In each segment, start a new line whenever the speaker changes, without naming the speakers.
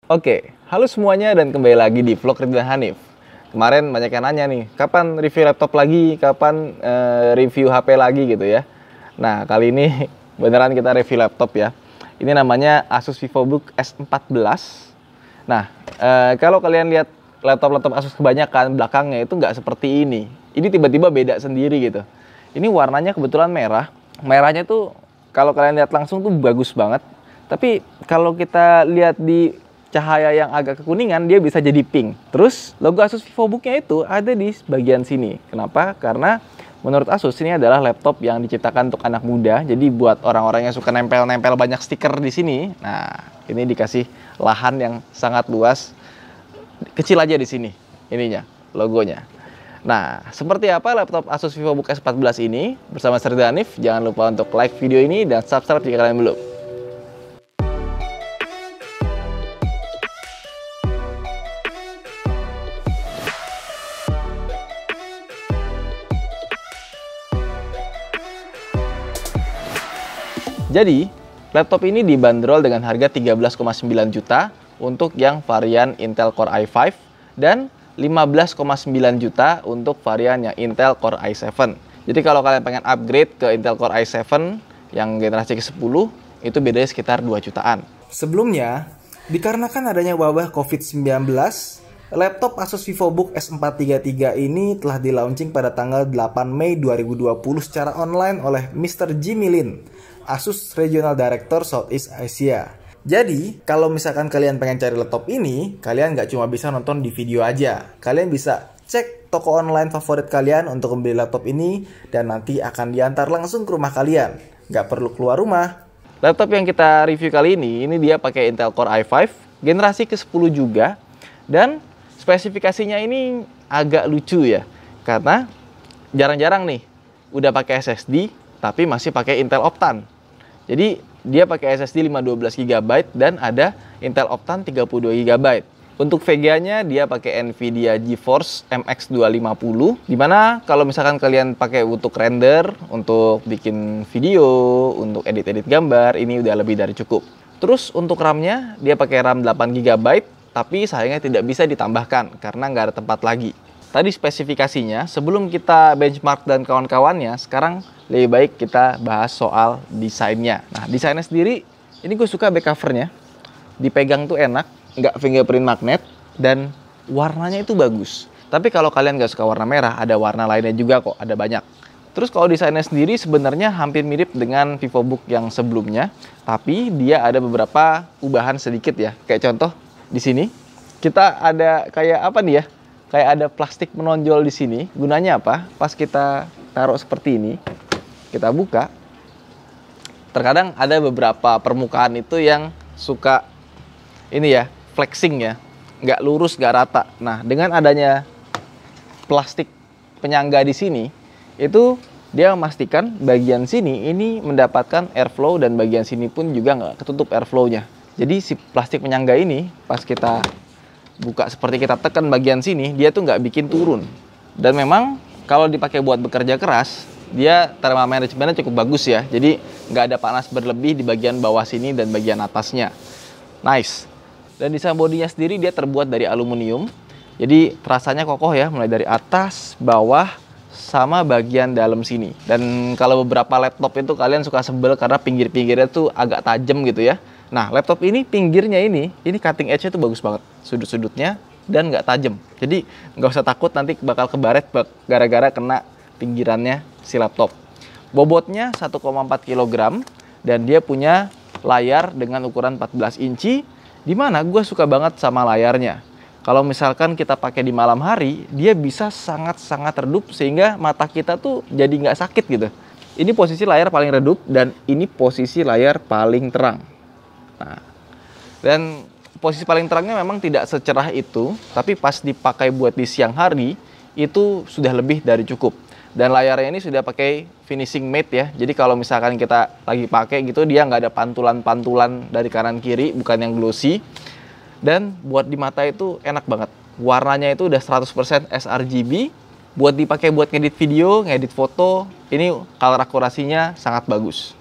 Oke, halo semuanya dan kembali lagi di vlog Ridwan Hanif. Kemarin banyak yang nanya nih, kapan review laptop lagi, kapan review HP lagi gitu ya. Nah, kali ini beneran kita review laptop ya. Ini namanya Asus VivoBook S14. Nah, kalau kalian lihat laptop-laptop Asus kebanyakan belakangnya itu nggak seperti ini. Ini tiba-tiba beda sendiri gitu. Ini warnanya kebetulan merah. Merahnya tuh kalau kalian lihat langsung tuh bagus banget. Tapi kalau kita lihat di cahaya yang agak kekuningan, dia bisa jadi pink. Terus logo Asus VivoBook-nya itu ada di bagian sini. Kenapa? Karena menurut Asus ini adalah laptop yang diciptakan untuk anak muda. Jadi buat orang-orang yang suka nempel-nempel banyak stiker di sini. Nah, ini dikasih lahan yang sangat luas. Kecil aja di sini ininya, logonya. Nah, seperti apa laptop Asus VivoBook S14 ini? Bersama saya Ridwan Hanif. Jangan lupa untuk like video ini dan subscribe jika kalian belum. Jadi, laptop ini dibanderol dengan harga 13,9 juta untuk yang varian Intel Core i5 dan 15,9 juta untuk varian yang Intel Core i7. Jadi kalau kalian pengen upgrade ke Intel Core i7 yang generasi ke-10, itu bedanya sekitar 2 jutaan. Sebelumnya, dikarenakan adanya wabah COVID-19, laptop Asus VivoBook S433 ini telah di-launching pada tanggal 8 Mei 2020 secara online oleh Mr. Jimmy Lin, Asus Regional Director Southeast Asia. Jadi, kalau misalkan kalian pengen cari laptop ini, kalian nggak cuma bisa nonton di video aja. Kalian bisa cek toko online favorit kalian untuk membeli laptop ini, dan nanti akan diantar langsung ke rumah kalian. Nggak perlu keluar rumah. Laptop yang kita review kali ini dia pakai Intel Core i5, generasi ke-10 juga, dan spesifikasinya ini agak lucu ya, karena jarang-jarang nih udah pakai SSD, tapi masih pakai Intel Optane. Jadi dia pakai SSD 512 GB dan ada Intel Optane 32 GB. Untuk VGA-nya dia pakai Nvidia GeForce MX 250. Dimana kalau misalkan kalian pakai untuk render, untuk bikin video, untuk edit-edit gambar, ini udah lebih dari cukup. Terus untuk RAM-nya dia pakai RAM 8 GB, tapi sayangnya tidak bisa ditambahkan karena nggak ada tempat lagi. Tadi spesifikasinya, sebelum kita benchmark dan kawan-kawannya, sekarang lebih baik kita bahas soal desainnya. Nah, desainnya sendiri, ini gue suka back covernya. Dipegang tuh enak, nggak fingerprint magnet, dan warnanya itu bagus. Tapi kalau kalian nggak suka warna merah, ada warna lainnya juga kok, ada banyak. Terus kalau desainnya sendiri sebenarnya hampir mirip dengan VivoBook yang sebelumnya, tapi dia ada beberapa ubahan sedikit ya. Kayak contoh di sini, kita ada kayak apa nih ya? Kayak ada plastik menonjol di sini. Gunanya apa? Pas kita taruh seperti ini, kita buka, terkadang ada beberapa permukaan itu yang suka ini ya, flexing ya, nggak lurus, nggak rata. Nah, dengan adanya plastik penyangga di sini, itu dia memastikan bagian sini ini mendapatkan airflow dan bagian sini pun juga nggak ketutup airflow-nya. Jadi si plastik penyangga ini pas kita buka seperti kita tekan bagian sini, dia tuh nggak bikin turun. Dan memang kalau dipakai buat bekerja keras, dia thermal managementnya cukup bagus ya. Jadi nggak ada panas berlebih di bagian bawah sini dan bagian atasnya. Nice. Dan desain bodinya sendiri dia terbuat dari aluminium. Jadi rasanya kokoh ya, mulai dari atas, bawah, sama bagian dalam sini. Dan kalau beberapa laptop itu kalian suka sebel karena pinggir-pinggirnya tuh agak tajam gitu ya. Nah, laptop ini pinggirnya ini cutting edge-nya tuh bagus banget. Sudut-sudutnya dan nggak tajam. Jadi nggak usah takut nanti bakal kebaret gara-gara kena pinggirannya si laptop. Bobotnya 1,4 kg dan dia punya layar dengan ukuran 14 inci. Dimana gue suka banget sama layarnya. Kalau misalkan kita pakai di malam hari, dia bisa sangat-sangat redup sehingga mata kita tuh jadi nggak sakit gitu. Ini posisi layar paling redup dan ini posisi layar paling terang. Nah, dan posisi paling terangnya memang tidak secerah itu, tapi pas dipakai buat di siang hari, itu sudah lebih dari cukup. Dan layarnya ini sudah pakai finishing matte ya, jadi kalau misalkan kita lagi pakai gitu, dia nggak ada pantulan-pantulan dari kanan kiri, bukan yang glossy. Dan buat di mata itu enak banget. Warnanya itu udah 100% sRGB, buat dipakai buat ngedit video, ngedit foto, ini color akurasinya sangat bagus.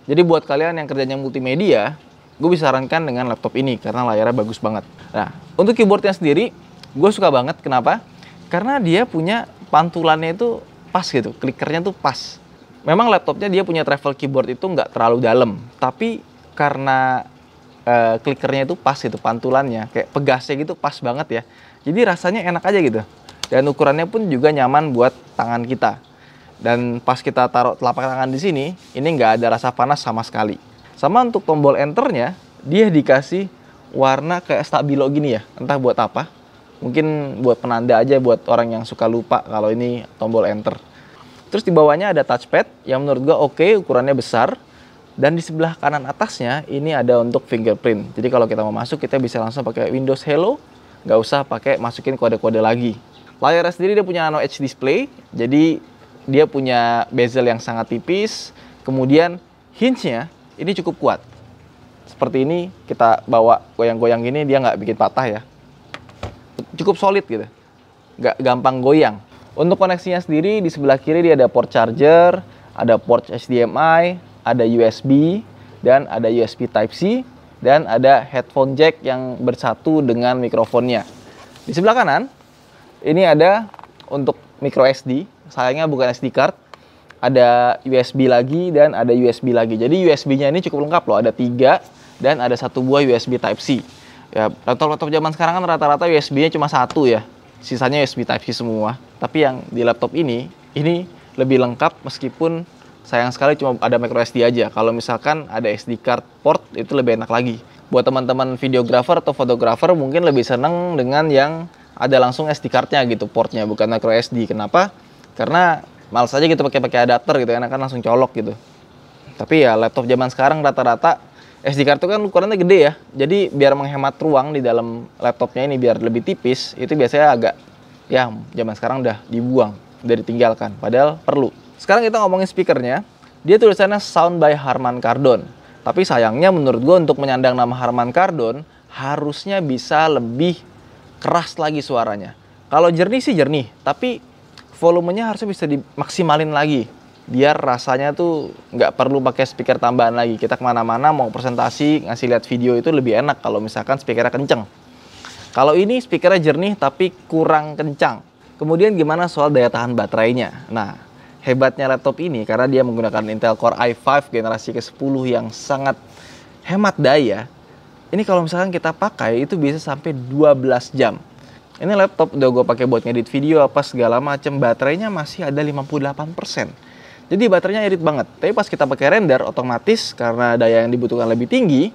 Jadi buat kalian yang kerjanya multimedia, gue bisa sarankan dengan laptop ini karena layarnya bagus banget. Nah, untuk keyboardnya sendiri, gue suka banget. Kenapa? Karena dia punya pantulannya itu pas gitu, klikernya tuh pas. Memang laptopnya dia punya travel keyboard itu nggak terlalu dalam, tapi karena klikernya itu pas gitu, pantulannya, kayak pegasnya gitu pas banget ya. Jadi rasanya enak aja gitu. Dan ukurannya pun juga nyaman buat tangan kita. Dan pas kita taruh telapak tangan di sini, ini nggak ada rasa panas sama sekali. Sama untuk tombol enternya, dia dikasih warna kayak stabilo gini ya. Entah buat apa. Mungkin buat penanda aja buat orang yang suka lupa kalau ini tombol enter. Terus di bawahnya ada touchpad yang menurut gua oke, ukurannya besar. Dan di sebelah kanan atasnya ini ada untuk fingerprint. Jadi kalau kita mau masuk, kita bisa langsung pakai Windows Hello, nggak usah pakai masukin kode-kode lagi. Layarnya sendiri dia punya Nano Edge display, jadi dia punya bezel yang sangat tipis. Kemudian hinge-nya ini cukup kuat. Seperti ini kita bawa goyang-goyang gini dia nggak bikin patah ya. Cukup solid gitu, nggak gampang goyang. Untuk koneksinya sendiri di sebelah kiri dia ada port charger, ada port HDMI, ada USB, dan ada USB Type-C, dan ada headphone jack yang bersatu dengan mikrofonnya. Di sebelah kanan, ini ada untuk micro SD, sayangnya bukan SD card, ada USB lagi dan ada USB lagi. Jadi USB-nya ini cukup lengkap loh, ada 3 dan ada 1 buah USB Type-C. Ya, laptop-laptop zaman sekarang kan rata-rata USB-nya cuma 1 ya, sisanya USB Type-C semua. Tapi yang di laptop ini lebih lengkap meskipun sayang sekali cuma ada micro SD aja. Kalau misalkan ada SD card port itu lebih enak lagi. Buat teman-teman videographer atau fotografer mungkin lebih seneng dengan yang ada langsung SD card-nya gitu, portnya bukan micro SD. Kenapa? Karena males aja gitu pakai adapter gitu, enak kan langsung colok gitu. Tapi ya laptop zaman sekarang rata-rata SD card itu kan ukurannya gede ya. Jadi biar menghemat ruang di dalam laptopnya ini biar lebih tipis, itu biasanya agak ya zaman sekarang udah dibuang, udah ditinggalkan. Padahal perlu. Sekarang kita ngomongin speakernya, dia tulisannya Sound by Harman Kardon. Tapi sayangnya menurut gue untuk menyandang nama Harman Kardon, harusnya bisa lebih keras lagi suaranya. Kalau jernih sih jernih, tapi volumenya harusnya bisa dimaksimalin lagi. Biar rasanya tuh nggak perlu pakai speaker tambahan lagi. Kita kemana-mana mau presentasi, ngasih lihat video itu lebih enak kalau misalkan speakernya kenceng. Kalau ini speakernya jernih tapi kurang kencang. Kemudian gimana soal daya tahan baterainya? Nah, hebatnya laptop ini karena dia menggunakan Intel Core i5 generasi ke-10 yang sangat hemat daya. Ini kalau misalkan kita pakai itu bisa sampai 12 jam. Ini laptop udah gue pakai buat ngedit video apa segala macam, baterainya masih ada 58%. Jadi baterainya irit banget. Tapi pas kita pakai render otomatis karena daya yang dibutuhkan lebih tinggi,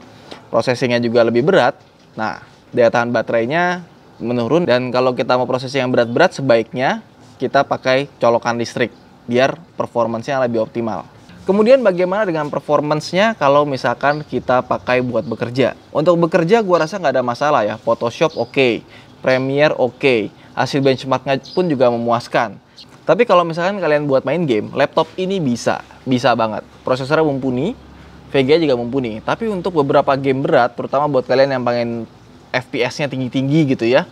processingnya juga lebih berat. Nah, daya tahan baterainya menurun dan kalau kita mau processing yang berat-berat sebaiknya kita pakai colokan listrik biar performance-nya lebih optimal. Kemudian bagaimana dengan performance-nya kalau misalkan kita pakai buat bekerja? Untuk bekerja gua rasa nggak ada masalah ya. Photoshop oke, Premiere oke, hasil benchmark-nya pun juga memuaskan. Tapi kalau misalkan kalian buat main game, laptop ini bisa banget. Prosesornya mumpuni, VGA juga mumpuni. Tapi untuk beberapa game berat, terutama buat kalian yang pengen FPS-nya tinggi-tinggi gitu ya,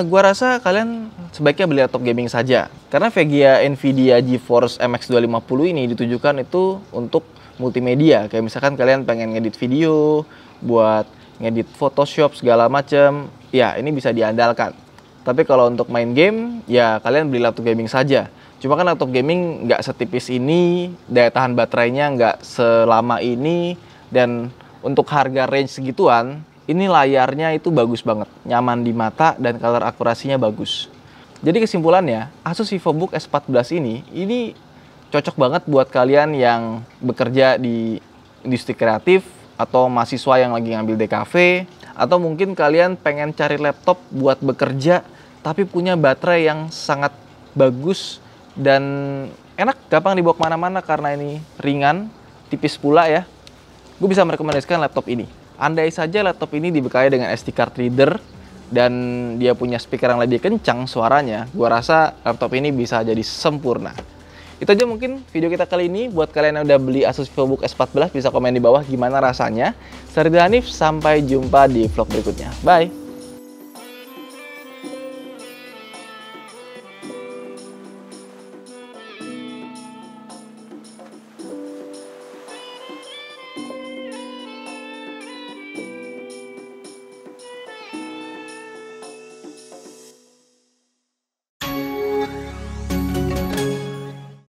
gua rasa kalian sebaiknya beli laptop gaming saja. Karena VGA Nvidia GeForce MX 250 ini ditujukan itu untuk multimedia. Kayak misalkan kalian pengen ngedit video, buat ngedit Photoshop segala macem, ya ini bisa diandalkan. Tapi kalau untuk main game, ya kalian beli laptop gaming saja. Cuma kan laptop gaming nggak setipis ini, daya tahan baterainya nggak selama ini, dan untuk harga range segituan, ini layarnya itu bagus banget, nyaman di mata dan color akurasinya bagus. Jadi kesimpulannya, Asus VivoBook S14 ini cocok banget buat kalian yang bekerja di industri kreatif atau mahasiswa yang lagi ngambil DKV, atau mungkin kalian pengen cari laptop buat bekerja tapi punya baterai yang sangat bagus dan enak, gampang dibawa kemana-mana karena ini ringan, tipis pula ya. Gue bisa merekomendasikan laptop ini. Andai saja laptop ini dibekali dengan SD card reader dan dia punya speaker yang lebih kencang suaranya, gua rasa laptop ini bisa jadi sempurna. Itu aja mungkin video kita kali ini. Buat kalian yang udah beli Asus VivoBook S14 bisa komen di bawah gimana rasanya. Saya Ridwan Hanif, sampai jumpa di vlog berikutnya. Bye!